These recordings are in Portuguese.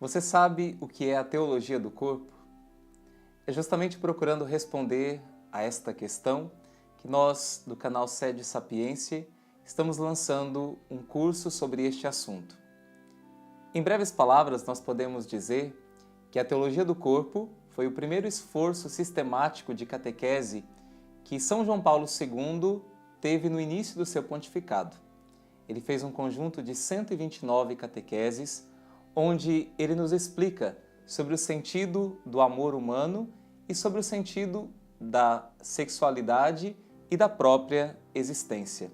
Você sabe o que é a teologia do corpo? É justamente procurando responder a esta questão que nós, do canal Sede Sapiência, estamos lançando um curso sobre este assunto. Em breves palavras, nós podemos dizer que a teologia do corpo foi o primeiro esforço sistemático de catequese que São João Paulo II teve no início do seu pontificado. Ele fez um conjunto de 129 catequeses, onde ele nos explica sobre o sentido do amor humano e sobre o sentido da sexualidade e da própria existência.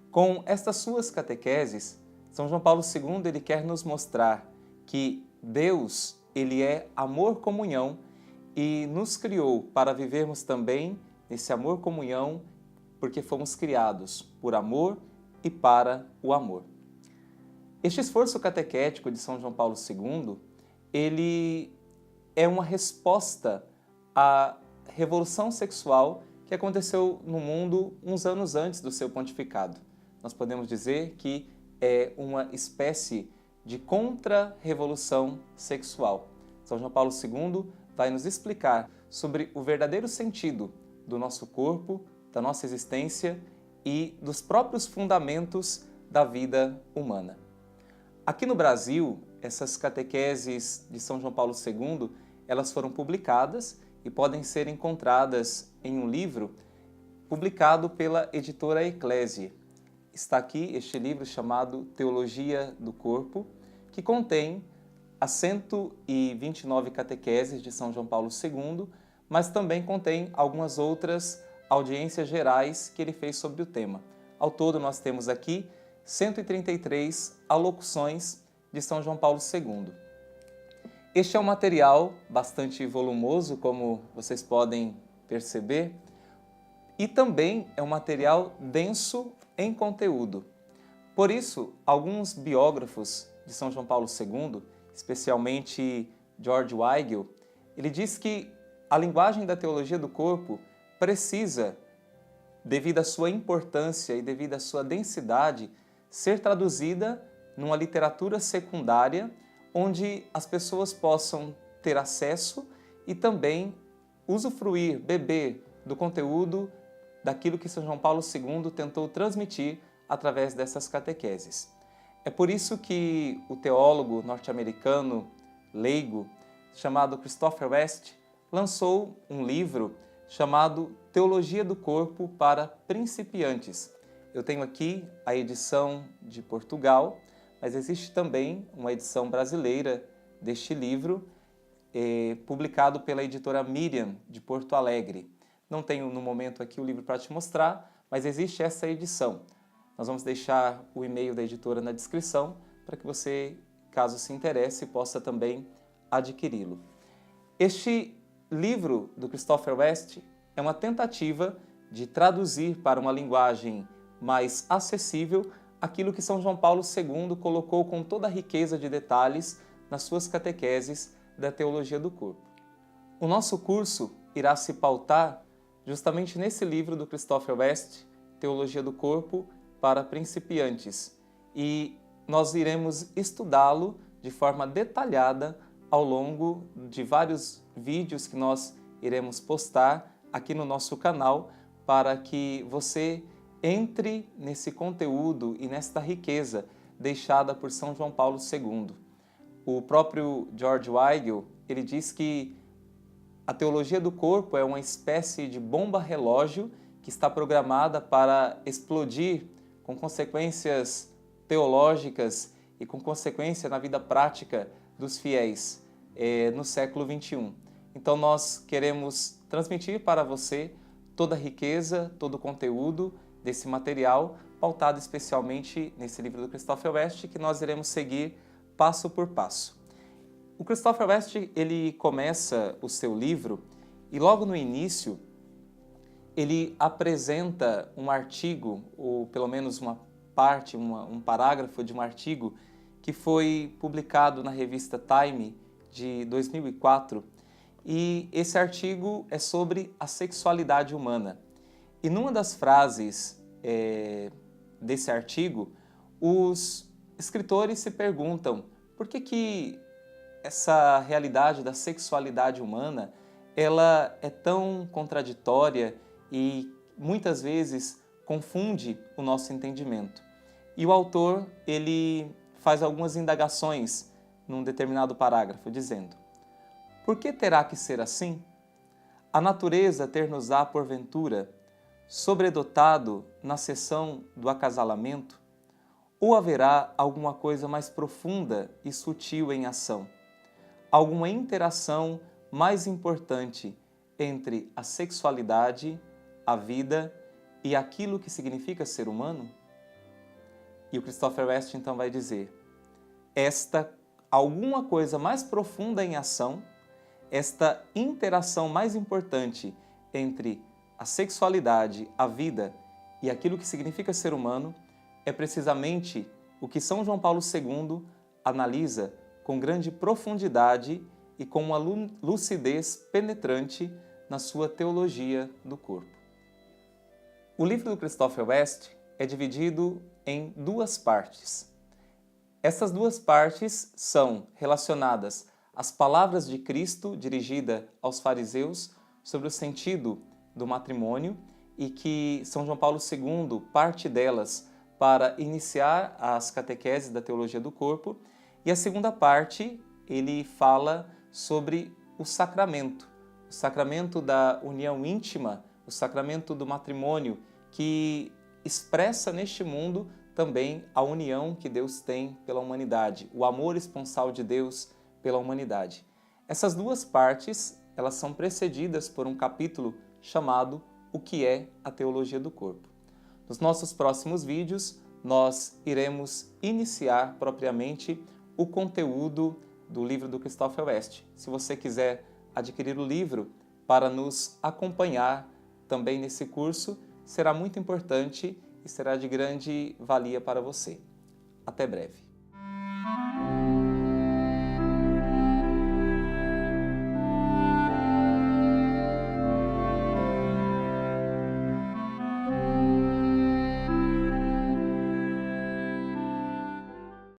Com estas suas catequeses, São João Paulo II ele quer nos mostrar que Deus ele é amor-comunhão e nos criou para vivermos também nesse amor-comunhão, porque fomos criados por amor e para o amor. Este esforço catequético de São João Paulo II, ele é uma resposta à revolução sexual que aconteceu no mundo uns anos antes do seu pontificado. Nós podemos dizer que é uma espécie de contra-revolução sexual. São João Paulo II vai nos explicar sobre o verdadeiro sentido do nosso corpo, da nossa existência e dos próprios fundamentos da vida humana. Aqui no Brasil, essas catequeses de São João Paulo II, elas foram publicadas e podem ser encontradas em um livro publicado pela editora Eclésia. Está aqui este livro chamado Teologia do Corpo, que contém as 129 catequeses de São João Paulo II, mas também contém algumas outras audiências gerais que ele fez sobre o tema. Ao todo, nós temos aqui 133 alocuções de São João Paulo II. Este é um material bastante volumoso, como vocês podem perceber, e também é um material denso em conteúdo. Por isso, alguns biógrafos de São João Paulo II, especialmente George Weigel, ele diz que a linguagem da teologia do corpo precisa, devido à sua importância e devido à sua densidade, ser traduzida numa literatura secundária onde as pessoas possam ter acesso e também usufruir, beber do conteúdo daquilo que São João Paulo II tentou transmitir através dessas catequeses. É por isso que o teólogo norte-americano leigo chamado Christopher West lançou um livro chamado Teologia do Corpo para Principiantes. Eu tenho aqui a edição de Portugal, mas existe também uma edição brasileira deste livro, publicado pela editora Miriam, de Porto Alegre. Não tenho no momento aqui o livro para te mostrar, mas existe essa edição. Nós vamos deixar o e-mail da editora na descrição para que você, caso se interesse, possa também adquiri-lo. Este livro do Christopher West é uma tentativa de traduzir para uma linguagem mais acessível aquilo que São João Paulo II colocou com toda a riqueza de detalhes nas suas catequeses da teologia do corpo. O nosso curso irá se pautar justamente nesse livro do Christopher West, Teologia do Corpo para Principiantes, e nós iremos estudá-lo de forma detalhada ao longo de vários vídeos que nós iremos postar aqui no nosso canal para que você entre nesse conteúdo e nesta riqueza deixada por São João Paulo II. O próprio George Weigel, ele diz que a teologia do corpo é uma espécie de bomba-relógio que está programada para explodir com consequências teológicas e com consequência na vida prática dos fiéis no século XXI. Então nós queremos transmitir para você toda a riqueza, todo o conteúdo desse material, pautado especialmente nesse livro do Christopher West, que nós iremos seguir passo por passo. O Christopher West, ele começa o seu livro e logo no início ele apresenta um artigo, ou pelo menos uma parte, um parágrafo de um artigo que foi publicado na revista Time de 2004, e esse artigo é sobre a sexualidade humana. E numa das frases desse artigo, os escritores se perguntam por que essa realidade da sexualidade humana, ela é tão contraditória e muitas vezes confunde o nosso entendimento. E o autor, ele faz algumas indagações num determinado parágrafo, dizendo: por que terá que ser assim? A natureza ter-nos-á, porventura, sobredotado na sessão do acasalamento? Ou haverá alguma coisa mais profunda e sutil em ação? Alguma interação mais importante entre a sexualidade, a vida e aquilo que significa ser humano? E o Christopher West então vai dizer: esta alguma coisa mais profunda em ação, esta interação mais importante entre a sexualidade, a vida e aquilo que significa ser humano, é precisamente o que São João Paulo II analisa com grande profundidade e com uma lucidez penetrante na sua teologia do corpo. O livro do Christopher West é dividido em duas partes. Essas duas partes são relacionadas às palavras de Cristo dirigida aos fariseus sobre o sentido do matrimônio e que São João Paulo II parte delas para iniciar as catequeses da teologia do corpo. E a segunda parte, ele fala sobre o sacramento da união íntima, o sacramento do matrimônio, que expressa neste mundo também a união que Deus tem pela humanidade, o amor esponsal de Deus pela humanidade. Essas duas partes, elas são precedidas por um capítulo chamado O que é a Teologia do Corpo. Nos nossos próximos vídeos, nós iremos iniciar propriamente o conteúdo do livro do Christopher West. Se você quiser adquirir o livro para nos acompanhar também nesse curso, será muito importante e será de grande valia para você. Até breve.